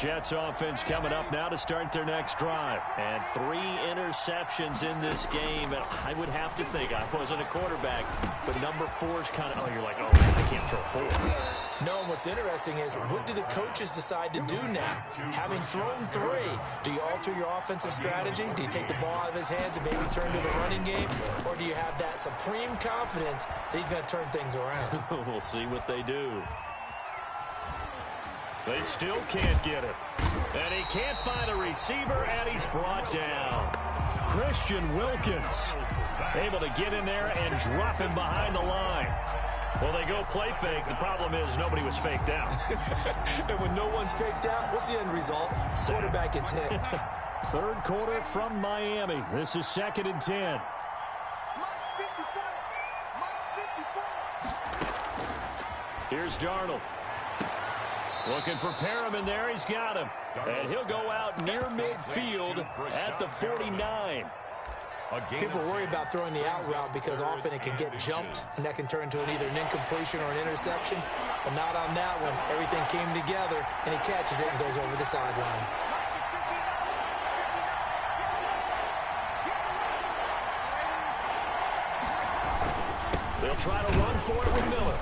Jets offense coming up now to start their next drive. And 3 interceptions in this game. And I would have to think, I wasn't a quarterback, but number 4 is kind of, you're like, oh, man, I can't throw 4. No, and what's interesting is, what do the coaches decide to do now? Having thrown 3, do you alter your offensive strategy? Do you take the ball out of his hands and maybe turn to the running game? Or do you have that supreme confidence that he's going to turn things around? We'll see what they do. They still can't get him. And he can't find a receiver, and he's brought down. Christian Wilkins able to get in there and drop him behind the line. Well, they go play fake. The problem is nobody was faked out. And when no one's faked out, what's the end result? Quarterback gets hit. Third quarter from Miami. This is 2nd and 10. Here's Darnold. Looking for Perriman there. He's got him. And he'll go out near midfield at the 49. People worry about throwing the out route because often it can get jumped, and that can turn into either an incompletion or an interception. But not on that one. Everything came together, and he catches it and goes over the sideline. They'll try to run for it with Miller.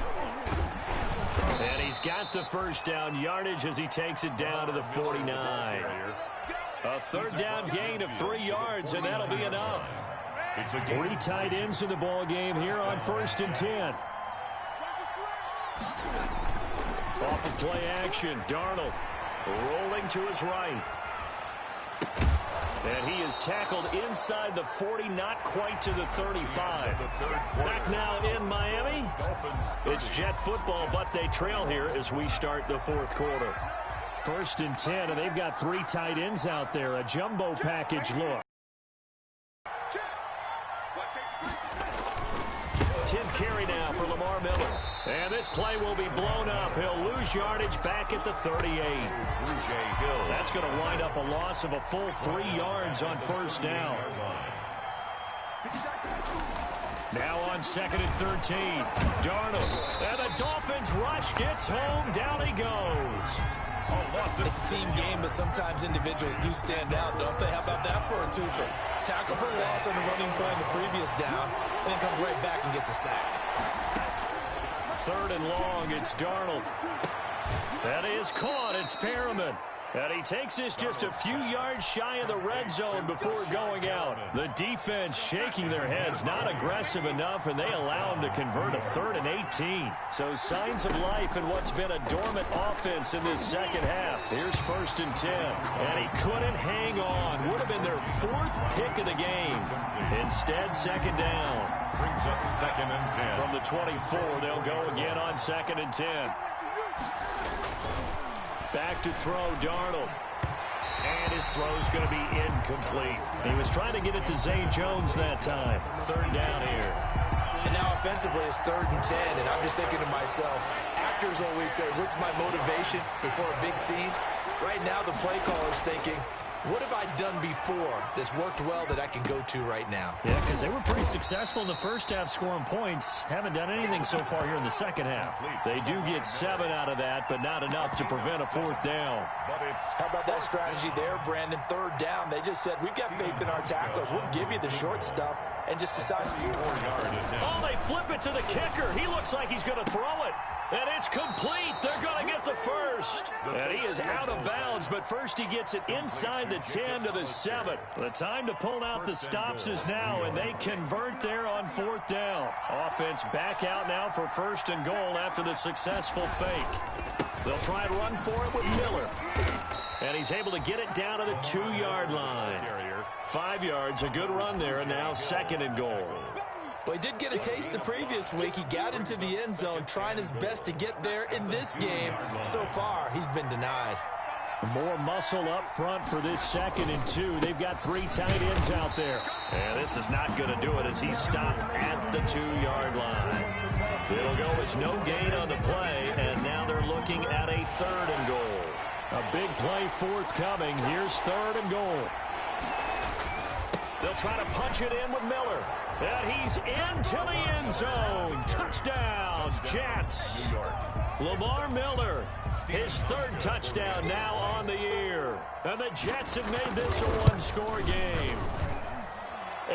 And he's got the first down yardage as he takes it down to the 49. A 3rd down gain of 3 yards, and that'll be enough. 3 tight ends in the ball game here on 1st and 10. Off of play action, Darnold rolling to his right. And he is tackled inside the 40, not quite to the 35. Back now in Miami. It's Jet football, but they trail here as we start the 4th quarter. 1st and 10, and they've got 3 tight ends out there. A jumbo package look. 10th carry now for Lamar Miller. And this play will be blown up. He'll lose yardage back at the 38. That's going to wind up a loss of a full 3 yards on 1st down. Now on 2nd and 13. Darnold. And the Dolphins rush gets home. Down he goes. It's a team game, but sometimes individuals do stand out, don't they? How about that for a twofer? Tackle for loss on the running play on the previous down, and then comes right back and gets a sack. 3rd and long, it's Darnold. That is caught, it's Perriman. And he takes this just a few yards shy of the red zone before going out. The defense shaking their heads, not aggressive enough, and they allow him to convert a 3rd and 18. So signs of life in what's been a dormant offense in this second half. Here's 1st and 10. And he couldn't hang on. Would have been their 4th pick of the game. Instead, 2nd down. Brings up 2nd and 10. From the 24, they'll go again on 2nd and 10. Back to throw, Darnold. And his throw's going to be incomplete. He was trying to get it to Zay Jones that time. 3rd down here. And now offensively it's 3rd and 10, and I'm just thinking to myself, actors always say, what's my motivation before a big scene? Right now the play caller's thinking, what have I done before that's worked well that I can go to right now? Yeah, because they were pretty successful in the first half scoring points. Haven't done anything so far here in the second half. They do get 7 out of that, but not enough to prevent a 4th down. How about that strategy there, Brandon? 3rd down. They just said, we've got faith in our tacklers. We'll give you the short stuff and just decide. Oh, they flip it to the kicker. He looks like he's going to throw it. And it's complete. They're going to get the first. And he is out of bounds, but first he gets it inside the 10 to the 7. The time to pull out the stops is now, and they convert there on 4th down. Offense back out now for 1st and goal after the successful fake. They'll try and run for it with Miller. And he's able to get it down to the 2-yard line. 5 yards, a good run there, and now 2nd and goal. Well, he did get a taste the previous week. He got into the end zone, trying his best to get there in this game. So far, he's been denied. More muscle up front for this 2nd and 2. They've got 3 tight ends out there. And this is not going to do it as he's stopped at the 2-yard line. It'll go as no gain on the play, and now they're looking at a 3rd and goal. A big play forthcoming. Here's 3rd and goal. They'll try to punch it in with Miller. And he's into the end zone. Touchdown, Jets. Lamar Miller, his 3rd touchdown now on the year. And the Jets have made this a one-score game.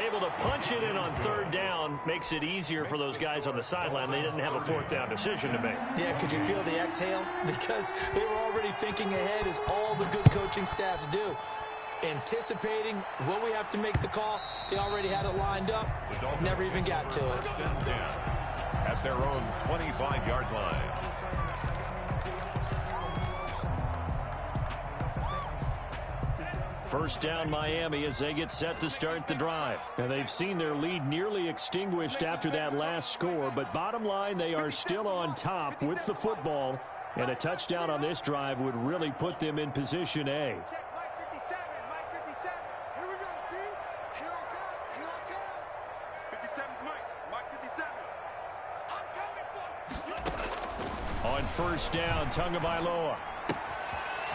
Able to punch it in on third down makes it easier for those guys on the sideline. They didn't have a fourth down decision to make. Yeah, could you feel the exhale? Because they were already thinking ahead, as all the good coaching staffs do. Anticipating, will we have to make the call? They already had it lined up. Never even got to it. At their own 25-yard line. First down Miami as they get set to start the drive. And they've seen their lead nearly extinguished after that last score. But bottom line, they are still on top with the football. And a touchdown on this drive would really put them in position A. On first down, Tagovailoa.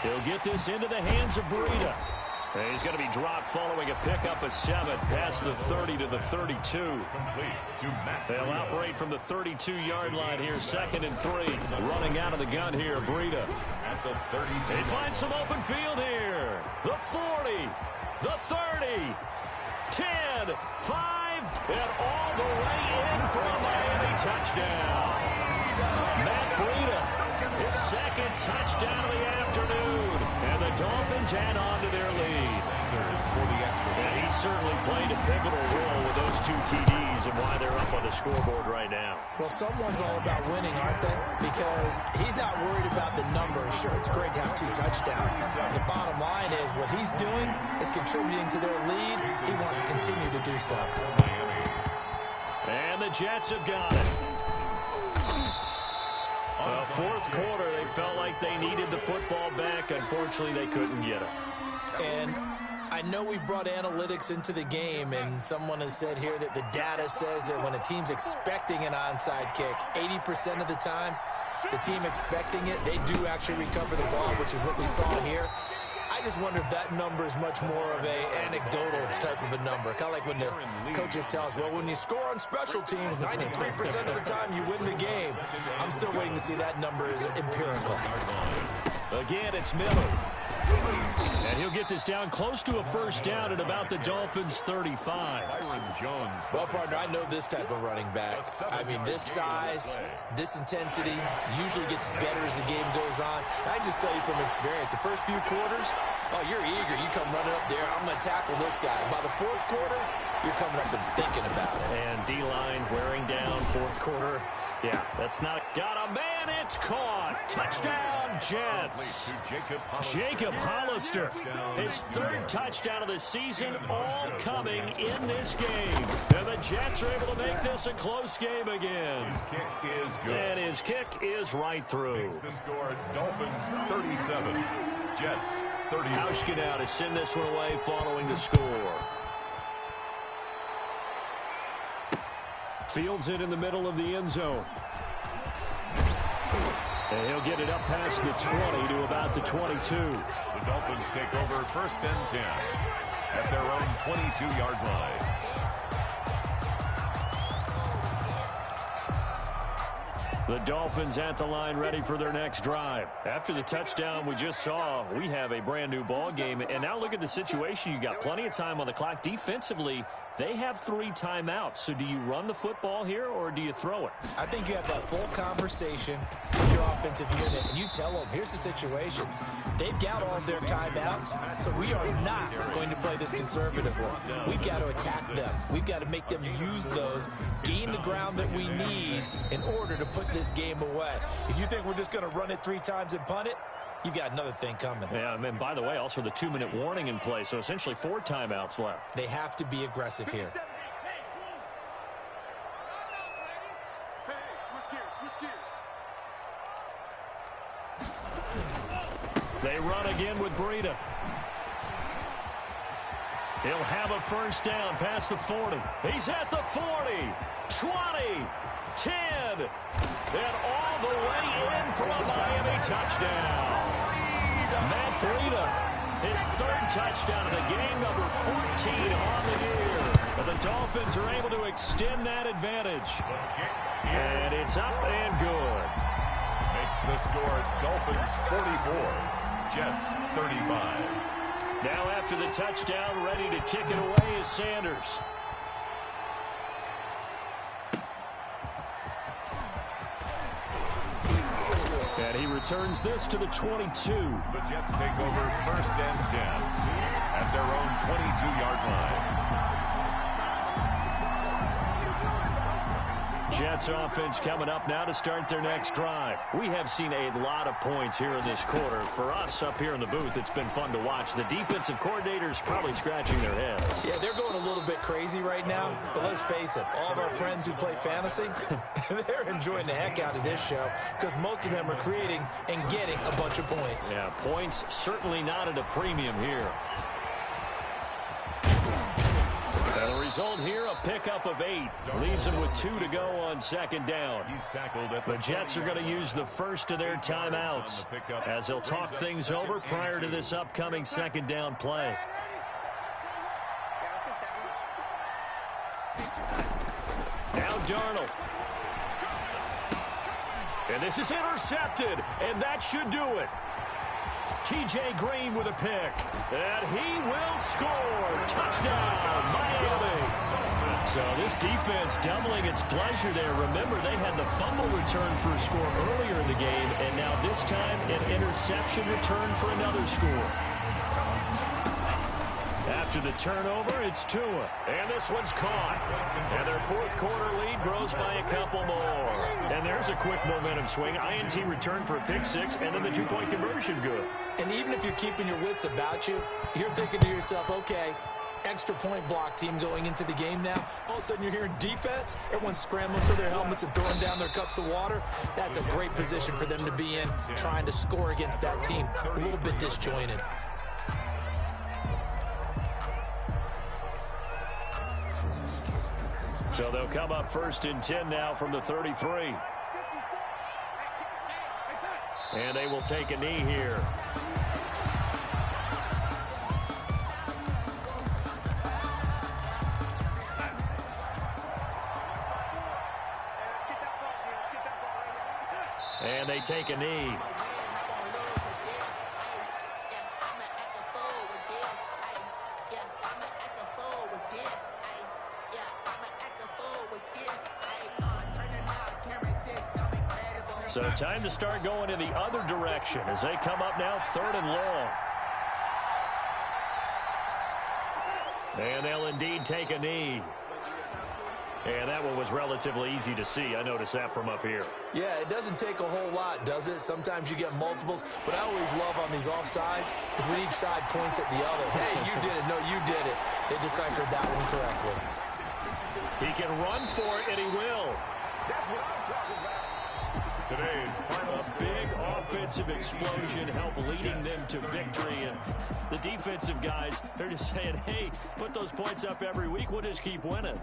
He'll get this into the hands of Breida. And he's going to be dropped following a pickup of 7 past the 30 to the 32. They'll operate from the 32-yard line here, 2nd and 3. Running out of the gun here, Breida. They find some open field here. The 40, the 30, 10, 5, and all the way in for a Miami touchdown. Matt Breida, his 2nd touchdown of the afternoon. And the Dolphins add on to their lead. And he certainly played a pivotal role with those 2 TDs and why they're up on the scoreboard right now. Well, someone's all about winning, aren't they? Because he's not worried about the numbers. Sure, it's great to have 2 touchdowns. The bottom line is what he's doing is contributing to their lead. He wants to continue to do so. And the Jets have got it. Fourth quarter, they felt like they needed the football back. Unfortunately, they couldn't get it. And I know we brought analytics into the game, and someone has said here that the data says that when a team's expecting an onside kick, 80% of the time, the team expecting it, they do actually recover the ball, which is what we saw here. I just wonder if that number is much more of an anecdotal type of a number. Kind of like when the coaches tell us, well, when you score on special teams, 93% of the time you win the game. I'm still waiting to see that number is empirical. Again, it's Miller. And he'll get this down close to a first down at about the Dolphins' 35. Well, partner, I know this type of running back. I mean, this size, this intensity usually gets better as the game goes on. I just tell you from experience, the first few quarters, oh, you're eager. You come running up there, I'm going to tackle this guy. By the fourth quarter, you're coming up and thinking about it. And D-line wearing down, fourth quarter. Yeah, that's not got a man. It's caught. Touchdown, Jets. Jacob Hollister, his 3rd touchdown of the season, all coming in this game. And the Jets are able to make this a close game again. His kick is good. And his kick is right through. The score, Dolphins 37, Jets 30. Hauschka now to send this one away following the score. Fields it in the middle of the end zone. And he'll get it up past the 20 to about the 22. The Dolphins take over 1st and 10 at their own 22-yard line. The Dolphins at the line ready for their next drive. After the touchdown we just saw, we have a brand new ball game. And now look at the situation. You got plenty of time on the clock. Defensively, they have 3 timeouts. So do you run the football here or do you throw it? I think you have that full conversation with your offensive unit, and you tell them, here's the situation. They've got all of their timeouts, so we are not going to play this conservatively. We've got to attack them. We've got to make them use those, gain the ground that we need in order to put this game away. If you think we're just going to run it 3 times and punt it, you've got another thing coming. Yeah, and by the way, also the 2-minute warning in play, so essentially 4 timeouts left. They have to be aggressive here. They run again with Breida. He'll have a first down past the 40. He's at the 40, 20, 10, and all the way in for a Miami touchdown. Matt Breida, his 3rd touchdown of the game, number 14 on the year. But the Dolphins are able to extend that advantage. And it's up and good. Makes the score Dolphins 44, Jets 35. Now after the touchdown, ready to kick it away is Sanders. And he returns this to the 22. The Jets take over 1st and 10 at their own 22-yard line. Jets offense coming up now to start their next drive. We have seen a lot of points here in this quarter. For us up here in the booth, it's been fun to watch. The defensive coordinators probably scratching their heads. Yeah, they're going a little bit crazy right now. But let's face it, all of our friends who play fantasy, they're enjoying the heck out of this show because most of them are creating and getting a bunch of points. Yeah, points certainly not at a premium here. And the result here, a pickup of 8. Leaves them with 2 to go on 2nd down. He's tackled at The Jets are going to use the first of their timeouts as they'll talk things over prior to this upcoming 2nd down play. Now Darnold. And this is intercepted, and that should do it. T.J. Green with a pick, and he will score. Touchdown, Miami. So this defense doubling its pleasure there. Remember, they had the fumble return for a score earlier in the game, and now this time an interception return for another score. After the turnover, it's Tua, and this one's caught. And their 4th quarter lead grows by a couple more. And there's a quick momentum swing. INT return for a pick 6, and then the 2-point conversion good. And even if you're keeping your wits about you, you're thinking to yourself, okay, extra point block team going into the game now. All of a sudden you're hearing defense. Everyone's scrambling for their helmets and throwing down their cups of water. That's a great position for them to be in, trying to score against that team. A little bit disjointed. So they'll come up 1st and 10 now from the 33. And they will take a knee here. And they take a knee. So time to start going in the other direction as they come up now 3rd and long. And they'll indeed take a knee. And that one was relatively easy to see. I noticed that from up here. Yeah, it doesn't take a whole lot, does it? Sometimes you get multiples. But I always love on these offsides is when each side points at the other. Hey, you did it. No, you did it. They deciphered that one correctly. He can run for it, and he will. That's what I'm talking about. Today's A big offensive explosion help leading them to victory. And the defensive guys, they're just saying, hey, put those points up every week. We'll just keep winning.